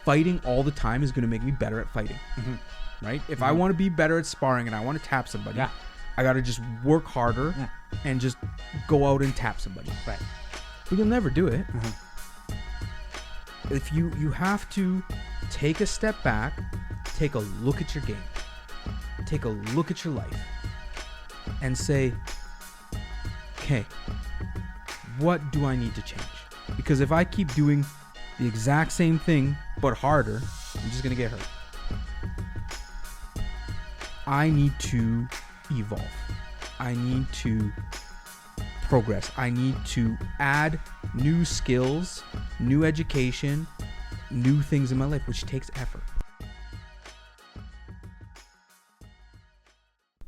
fighting all the time is going to make me better at fighting. Right? If I want to be better at sparring and I want to tap somebody, I got to just work harder and just go out and tap somebody. Right. But you'll never do it. If you have to take a step back, take a look at your game, take a look at your life, and say, okay, what do I need to change? Because if I keep doing the exact same thing but harder, I'm just going to get hurt. I need to evolve. I need to progress. I need to add new skills, new education, new things in my life, which takes effort.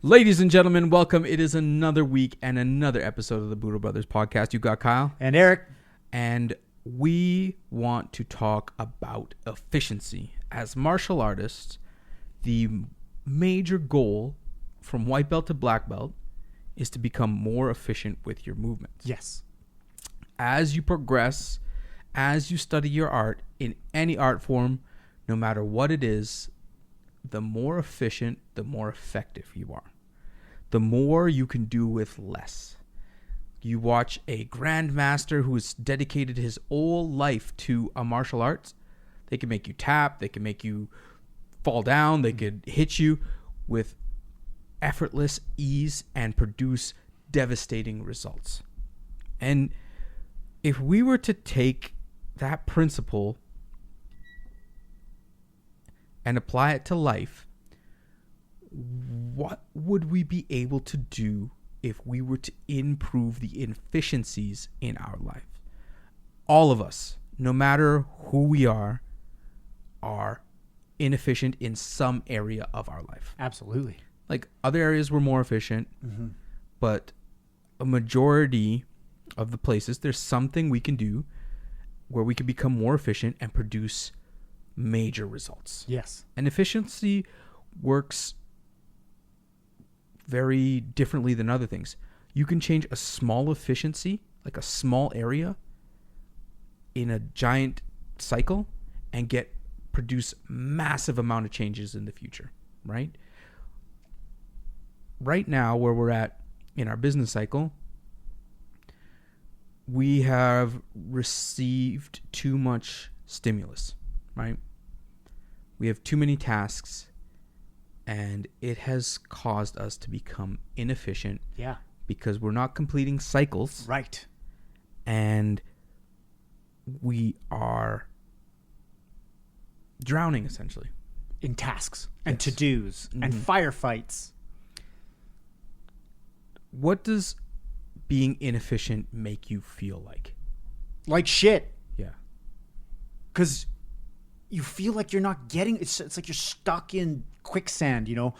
Ladies and gentlemen, welcome. It is another week and another episode of the Budo Brothers podcast. You got Kyle and Eric, and we want to talk about efficiency. As martial artists, the major goal from white belt to black belt is to become more efficient with your movements. Yes. As you progress, as you study your art in any art form, no matter what it is, the more efficient, the more effective you are. The more you can do with less. You watch a grandmaster who has dedicated his whole life to a martial arts. They can make you tap. They can make you fall down. They could hit you with effortless ease and produce devastating results. And if we were to take that principle and apply it to life, what would we be able to do if we were to improve the efficiencies in our life? All of us, no matter who we are inefficient in some area of our life. Absolutely. Like other areas we're more efficient, but a majority of the places, there's something we can do where we can become more efficient and produce major results. Yes. And efficiency works very differently than other things. You can change a small efficiency, like a small area, in a giant cycle and produce massive amount of changes in the future, right? Right now, where we're at in our business cycle, we have received too much stimulus, right? We have too many tasks, and it has caused us to become inefficient. Yeah. Because we're not completing cycles. Right. And we are drowning, essentially. In tasks and to-dos and firefights. What does being inefficient make you feel like? Like shit. Yeah. Because you feel like you're not getting... It's like you're stuck in quicksand, you know?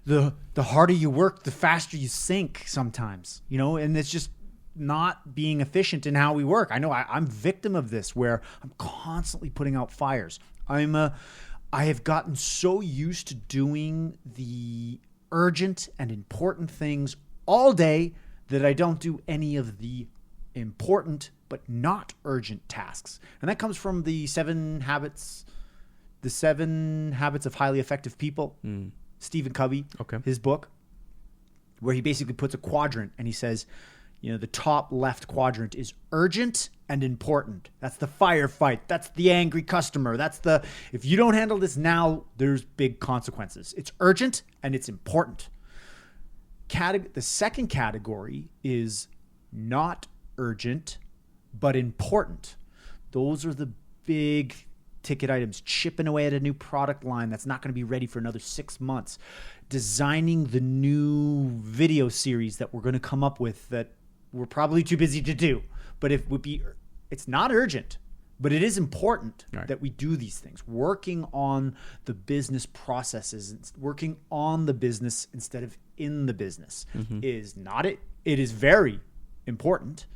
The harder you work, the faster you sink sometimes, you know? And it's just not being efficient in how we work. I know I'm victim of this, where I'm constantly putting out fires. I have gotten so used to doing the urgent and important things all day that I don't do any of the important but not urgent tasks. And that comes from the 7 habits of highly effective people. Stephen Covey, his book, where he basically puts a quadrant and he says, you know, the top left quadrant is urgent and important. That's the firefight. That's the angry customer. If you don't handle this now, there's big consequences. It's urgent and it's important. The second category is not urgent, but important. Those are the big ticket items. Chipping away at a new product line that's not going to be ready for another 6 months. Designing the new video series that we're going to come up with that we're probably too busy to do. But it's not urgent, but it is important that we do these things. Working on the business processes, working on the business instead of in the business is not it. It is very important.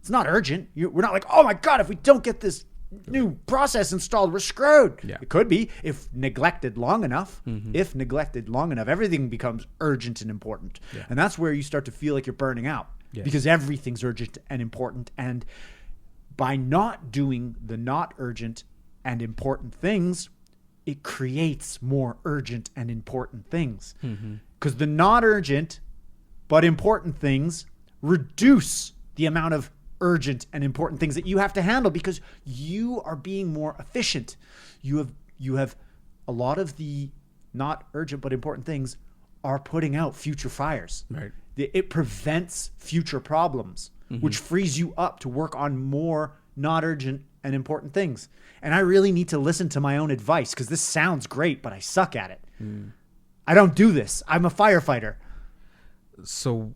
It's not urgent. We're not like, oh my God, if we don't get this new process installed, we're screwed. Yeah. It could be if neglected long enough. If neglected long enough, everything becomes urgent and important. Yeah. And that's where you start to feel like you're burning out because everything's urgent and important. And by not doing the not urgent and important things, it creates more urgent and important things. Because the not urgent but important things reduce the amount of urgent and important things that you have to handle because you are being more efficient. You have a lot of the not urgent but important things are putting out future fires. Right. It prevents future problems, which frees you up to work on more not urgent and important things. And I really need to listen to my own advice because this sounds great, but I suck at it. I don't do this. I'm a firefighter. So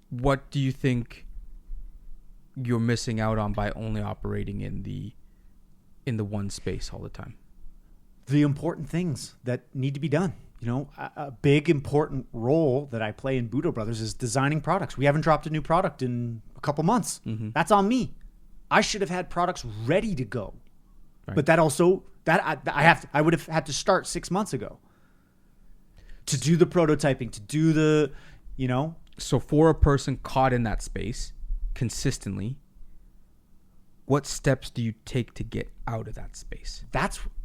what do you think you're missing out on by only operating in the one space all the time? The important things that need to be done. You know, a big important role that I play in Budo Brothers is designing products. We haven't dropped a new product in a couple months. That's on me. I should have had products ready to go. Right. But that also I would have had to start 6 months ago to do the prototyping, to do the, you know. So for a person caught in that space consistently, what steps do you take to get out of that space?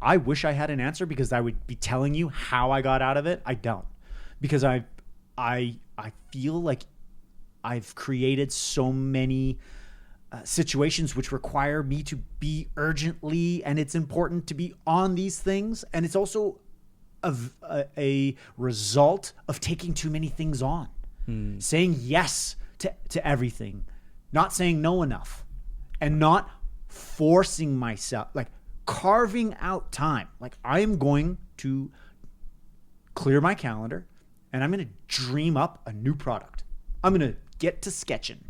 I wish I had an answer because I would be telling you how I got out of it. I don't, because I feel like I've created so many situations which require me to be urgently, and it's important to be on these things, and it's also a result of taking too many things on, saying yes to everything, not saying no enough. And not forcing myself, like carving out time. Like I am going to clear my calendar and I'm going to dream up a new product. I'm going to get to sketching.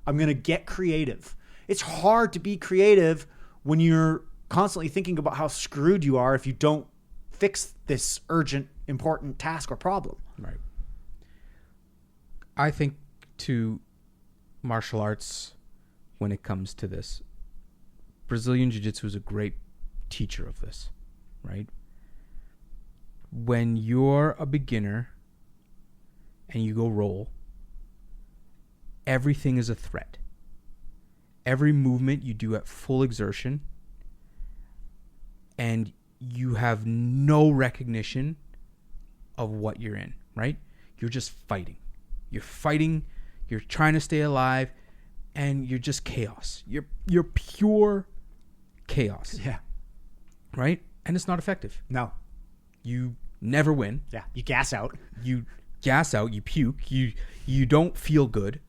I'm going to get creative. It's hard to be creative when you're constantly thinking about how screwed you are if you don't fix this urgent, important task or problem. Right. I think to martial arts, when it comes to this, Brazilian Jiu-Jitsu is a great teacher of this, right? When you're a beginner and you go roll, everything is a threat. Every movement you do at full exertion, and you have no recognition of what you're in, right? You're just fighting. You're fighting, you're trying to stay alive, and you're just chaos. You're pure chaos. Yeah. Right? And it's not effective. No. You never win. Yeah. You gas out. You gas out, you puke, you don't feel good,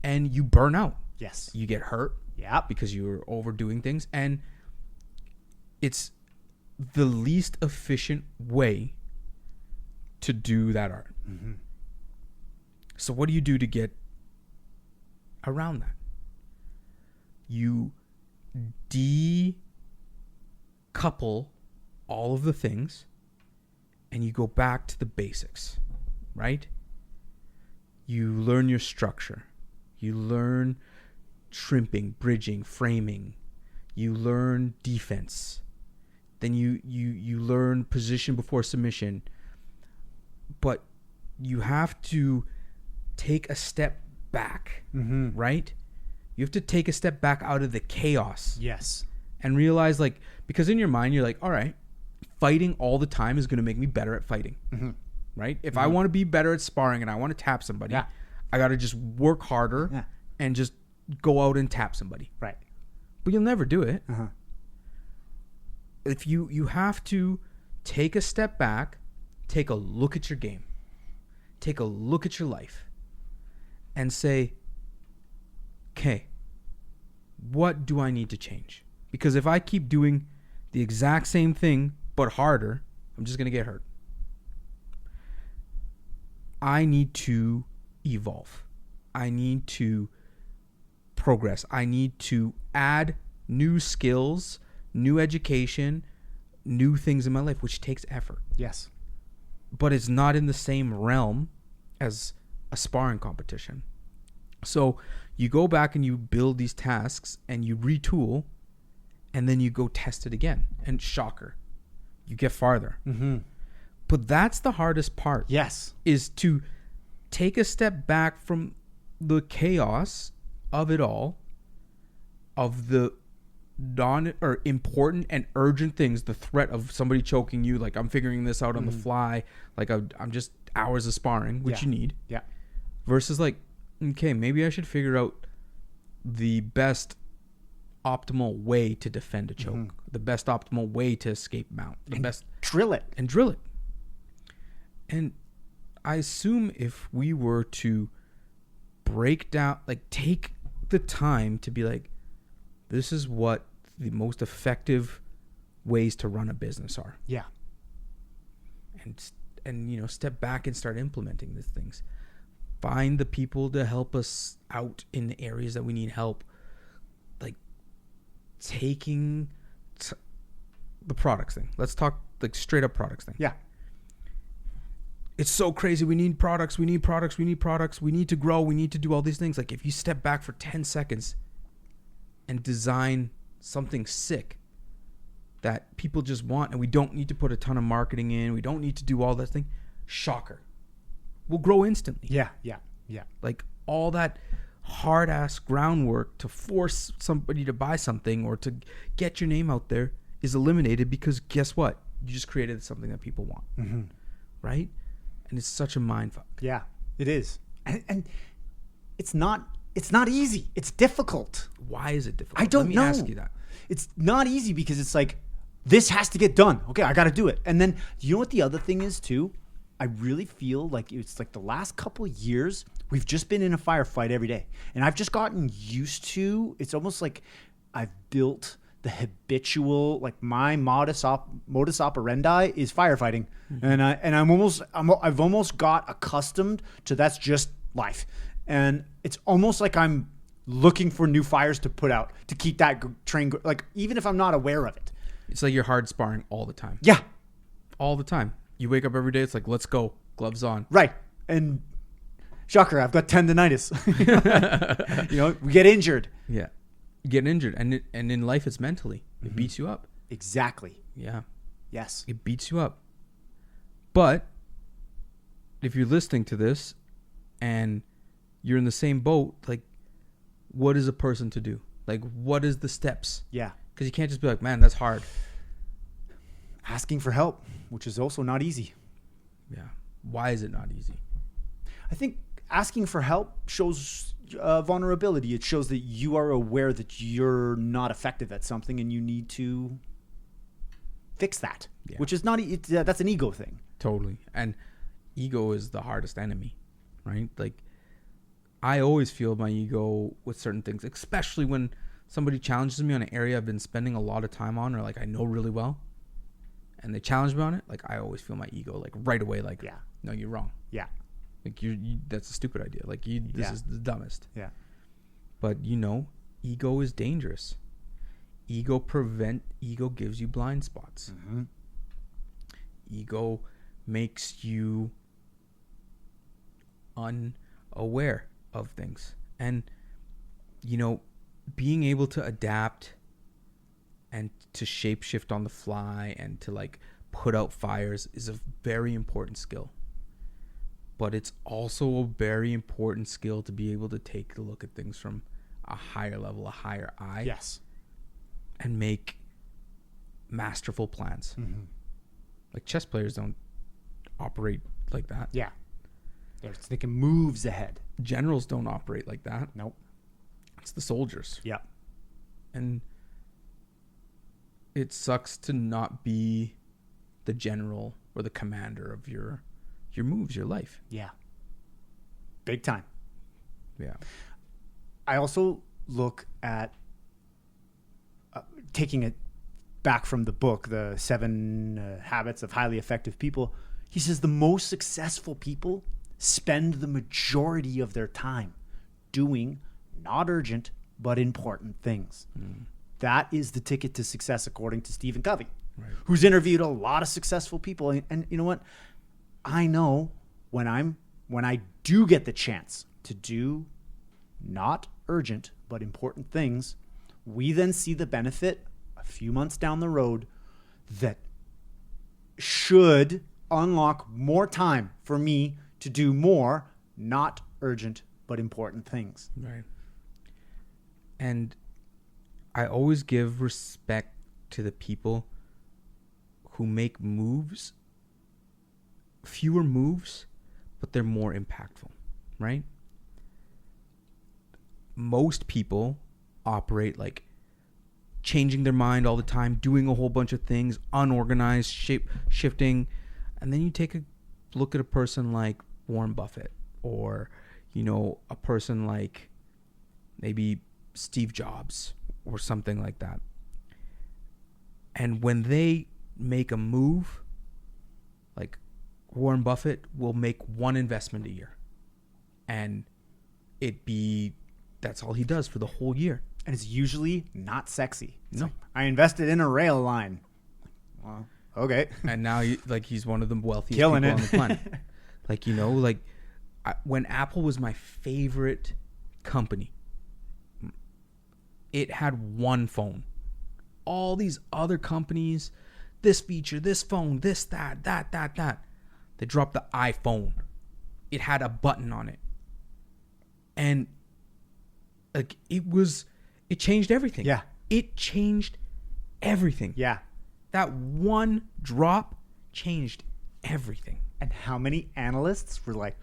and you burn out. Yes. You get hurt. Yeah. Because you're overdoing things, and it's the least efficient way to do that art. So what do you do to get around that? You decouple all of the things and you go back to the basics, right? You learn your structure. You learn shrimping, bridging, framing. You learn defense. Then you learn position before submission. But you have to take a step back, right? You have to take a step back out of the chaos. Yes. And realize, like, because in your mind, you're like, all right, fighting all the time is going to make me better at fighting, right? If I want to be better at sparring and I want to tap somebody, I got to just work harder and just go out and tap somebody. Right. But you'll never do it. If you have to take a step back, take a look at your game, take a look at your life, and say, okay, what do I need to change? Because if I keep doing the exact same thing but harder, I'm just going to get hurt. I need to evolve. I need to progress. I need to add new skills, new education, new things in my life, which takes effort. Yes. But it's not in the same realm as a sparring competition. So you go back and you build these tasks and you retool, and then you go test it again. And shocker, you get farther. But that's the hardest part. Yes. Is to take a step back from the chaos of it all, of the important and urgent things, the threat of somebody choking you, like I'm figuring this out on the fly, like I'm just hours of sparring, which you need. Yeah. Versus like, okay, maybe I should figure out the best optimal way to defend a choke, the best optimal way to escape mount, drill it. And I assume if we were to break down, like take the time to be like, this is what the most effective ways to run a business are. Yeah. And you know, step back and start implementing these things. Find the people to help us out in the areas that we need help. Like taking the products thing. Let's talk like straight up products thing. Yeah. It's so crazy. We need products. We need products. We need products. We need to grow. We need to do all these things. Like if you step back for 10 seconds and design something sick that people just want, and we don't need to put a ton of marketing in. We don't need to do all that thing. Shocker. We'll grow instantly. Yeah. Like all that hard ass groundwork to force somebody to buy something or to get your name out there is eliminated because guess what? You just created something that people want. Right? And it's such a mindfuck. Yeah, it is. And it's not easy. It's difficult. Why is it difficult? I don't know. Let me ask you that. It's not easy because it's like, this has to get done. Okay, I got to do it. And then, you know what the other thing is too? I really feel like it's like the last couple of years, we've just been in a firefight every day. And I've just gotten used to, it's almost like I've built the habitual, like my modus operandi is firefighting. And I've almost got accustomed to that's just life. And it's almost like I'm looking for new fires to put out to keep that train, like even if I'm not aware of it. It's like you're hard sparring all the time. Yeah. All the time. You wake up every day, it's like, let's go. Gloves on. Right. And shocker, I've got tendonitis. You know, we get injured. Yeah. Get injured. And in life, it's mentally. It beats you up. Exactly. Yeah. Yes. It beats you up. But if you're listening to this and you're in the same boat, like, what is a person to do? Like, what is the steps? Yeah. Because you can't just be like, man, that's hard. Asking for help, which is also not easy. Yeah. Why is it not easy? I think asking for help shows vulnerability. It shows that you are aware that you're not effective at something and you need to fix that, which is not, that's an ego thing. Totally. And ego is the hardest enemy, right? Like, I always feel my ego with certain things, especially when somebody challenges me on an area I've been spending a lot of time on or like I know really well. And they challenge me on it, like I always feel my ego like right away, like, no, you're wrong. Yeah. Like you that's a stupid idea. Like this is the dumbest. Yeah. But you know, ego is dangerous. Ego gives you blind spots. Ego makes you unaware of things. And, you know, being able to adapt and to shapeshift on the fly and to like put out fires is a very important skill. But it's also a very important skill to be able to take a look at things from a higher level, a higher eye. Yes. And make masterful plans. Like chess players don't operate like that. Yeah. They're thinking moves ahead. Generals don't operate like that. Nope. It's the soldiers. Yeah. And it sucks to not be the general or the commander of your moves, your life. Yeah. Big time. Yeah. I also look at taking it back from the book, the 7 Habits of Highly Effective People. He says the most successful people spend the majority of their time doing not urgent but important things. That is the ticket to success, according to Stephen Covey, who's interviewed a lot of successful people. And you know what? I know when I do get the chance to do not urgent but important things, we then see the benefit a few months down the road that should unlock more time for me to do more not urgent but important things. Right. And I always give respect to the people who make moves, fewer moves, but they're more impactful, right? Most people operate like changing their mind all the time, doing a whole bunch of things, unorganized, shifting. And then you take a look at a person like Warren Buffett, or, a person like maybe Steve Jobs or something like that. And when they make a move, like Warren Buffett will make one investment a year, and that's all he does for the whole year. And it's usually not sexy. It's no. Like, I invested in a rail line. Well, okay. And now he's one of the wealthiest Killing people it. on the planet. When Apple was my favorite company, it had one phone. All these other companies, this feature, this phone, this, that. They dropped the iPhone. It had a button on it. And it changed everything. Yeah. It changed everything. Yeah. That one drop changed everything. And how many analysts were like,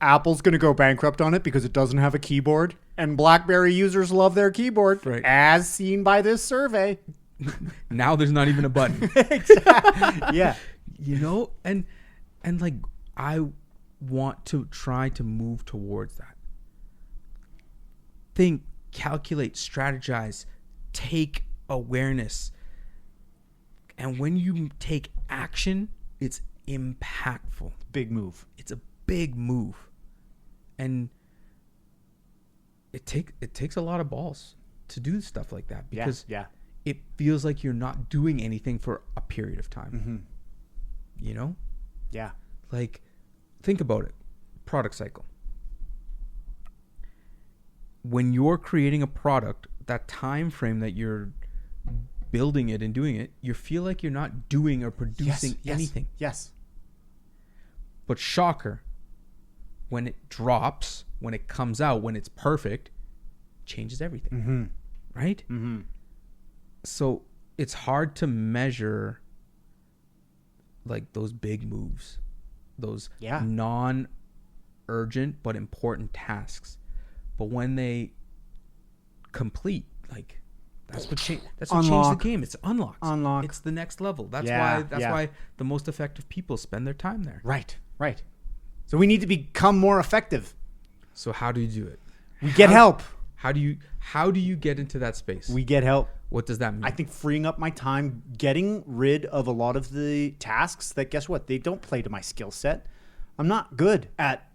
Apple's going to go bankrupt on it because it doesn't have a keyboard, and BlackBerry users love their keyboard, right, as seen by this survey. Now there's not even a button. Exactly. Yeah. And like, I want to try to move towards that. Think, calculate, strategize, take awareness. And when you take action, it's impactful. Big move. It's a big move. And it takes a lot of balls to do stuff like that, because it feels like you're not doing anything for a period of time. Mm-hmm. Yeah. Like, think about it. Product cycle. When you're creating a product, that time frame that you're building it and doing it, you feel like you're not doing or producing anything. Yes. But shocker, when it drops, when it comes out, when it's perfect, changes everything. Mm-hmm. Right? Mm-hmm. So it's hard to measure like those big moves, those non-urgent but important tasks. But when they complete, like, that's what changed the game. It's unlocked. It's the next level. That's why the most effective people spend their time there. Right. So we need to become more effective. So how do you do it? We get help. How do you get into that space? We get help. What does that mean? I think freeing up my time, getting rid of a lot of the tasks that, guess what, they don't play to my skill set. I'm not good at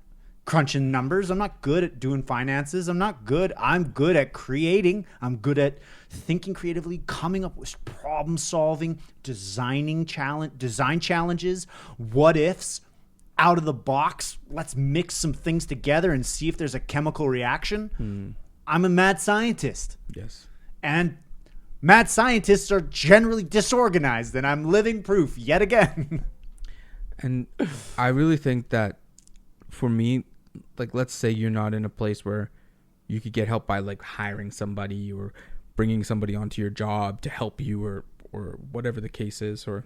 crunching numbers. I'm not good at doing finances. I'm good at creating. I'm good at thinking creatively, coming up with problem solving, design challenges, what ifs, out of the box. Let's mix some things together and see if there's a chemical reaction. I'm a mad scientist. Yes. And mad scientists are generally disorganized, and I'm living proof yet again. And I really think that for me, like, let's say you're not in a place where you could get help by like hiring somebody or bringing somebody onto your job to help you, or whatever the case is, or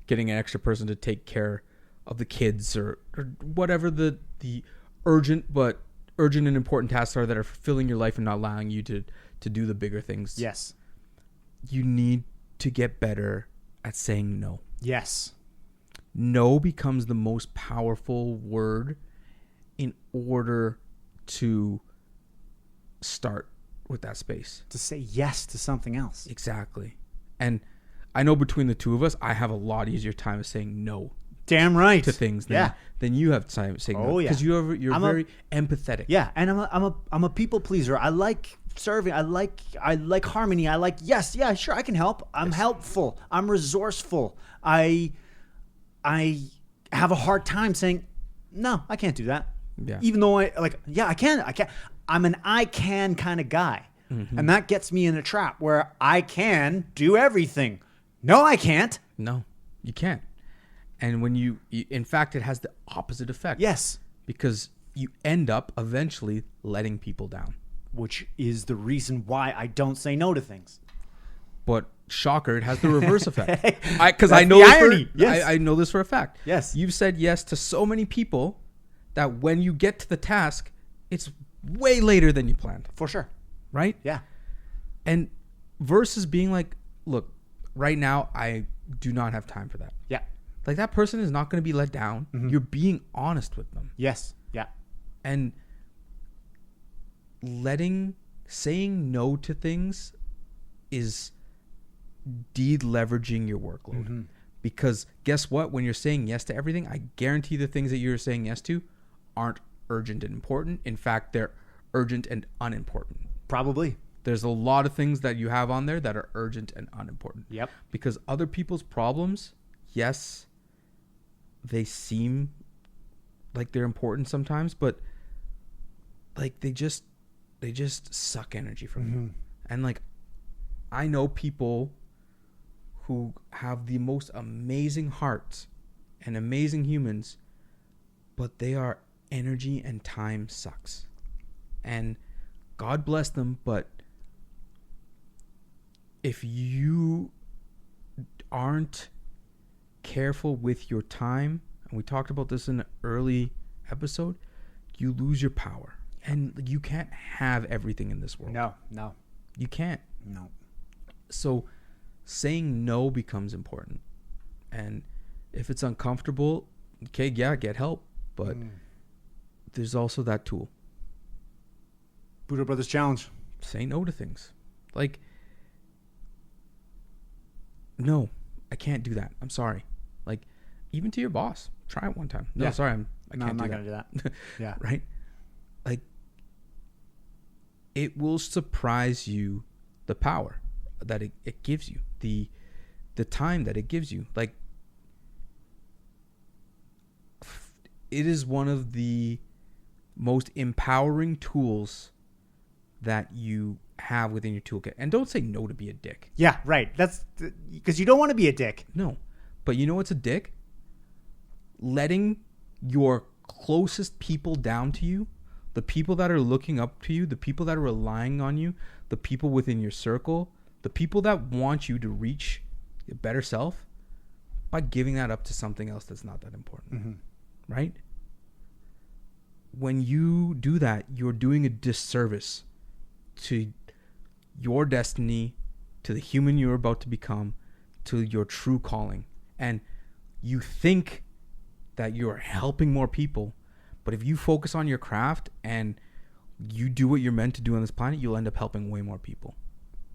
getting an extra person to take care of the kids, or whatever the urgent and important tasks are that are fulfilling your life and not allowing you to do the bigger things. Yes. You need to get better at saying no. Yes. No becomes the most powerful word in order to start with that space. To say yes to something else. Exactly. And I know between the two of us, I have a lot easier time of saying no. Damn right. To things than you have time saying no. Yeah. Because you're very empathetic. Yeah, and I'm a people pleaser. I like serving. I like harmony. I like sure, I can help. I'm helpful. I'm resourceful. I have a hard time saying no, I can't do that. Yeah. Even though I can. I'm an I can kind of guy. Mm-hmm. And that gets me in a trap where I can do everything. No, I can't. No, you can't. And when you in fact, it has the opposite effect. Yes. Because you end up eventually letting people down. which is the reason why I don't say no to things. But shocker, it has the reverse effect. Because I know the this irony. Yes. I know this for a fact. Yes. You've said yes to so many people that when you get to the task, it's way later than you planned. For sure. Right? Yeah. And versus being like, look, right now I do not have time for that. Yeah. Like that person is not going to be let down. Mm-hmm. You're being honest with them. Yes. Yeah. And saying no to things is de-leveraging your workload. Mm-hmm. Because guess what? When you're saying yes to everything, I guarantee the things that you're saying yes to aren't urgent and important. In fact, they're urgent and unimportant. Probably. There's a lot of things that you have on there that are urgent and unimportant. Yep. Because other people's problems, yes, they seem like they're important sometimes, but like they just suck energy from you. And like I know people who have the most amazing hearts and amazing humans, but they are energy and time sucks. And God bless them, but if you aren't careful with your time, and we talked about this in an early episode, you lose your power. And you can't have everything in this world. No. You can't. No. So saying no becomes important. And if it's uncomfortable, okay, yeah, get help. But there's also that tool. Budo Brothers Challenge. Say no to things. Like, no, I can't do that. I'm sorry. Like, even to your boss. Try it one time. No, sorry, I'm not going to do that. Yeah. Right? Like, it will surprise you the power that it gives you, the time that it gives you. Like, it is one of the most empowering tools that you have within your toolkit. And don't say no to be a dick. Yeah, right. That's because you don't want to be a dick. No. But you know what's a dick? Letting your closest people down to you, the people that are looking up to you, the people that are relying on you, the people within your circle, the people that want you to reach a better self, by giving that up to something else that's not that important. Right? When you do that, you're doing a disservice to your destiny, to the human you're about to become, to your true calling. And you think that you're helping more people, but if you focus on your craft and you do what you're meant to do on this planet, you'll end up helping way more people.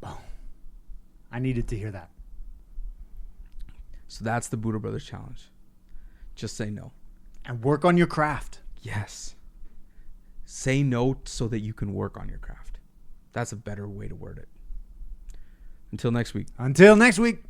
Oh, I needed to hear that. So that's the Budo Brothers Challenge. Just say no. And work on your craft. Yes. Say no so that you can work on your craft. That's a better way to word it. Until next week. Until next week.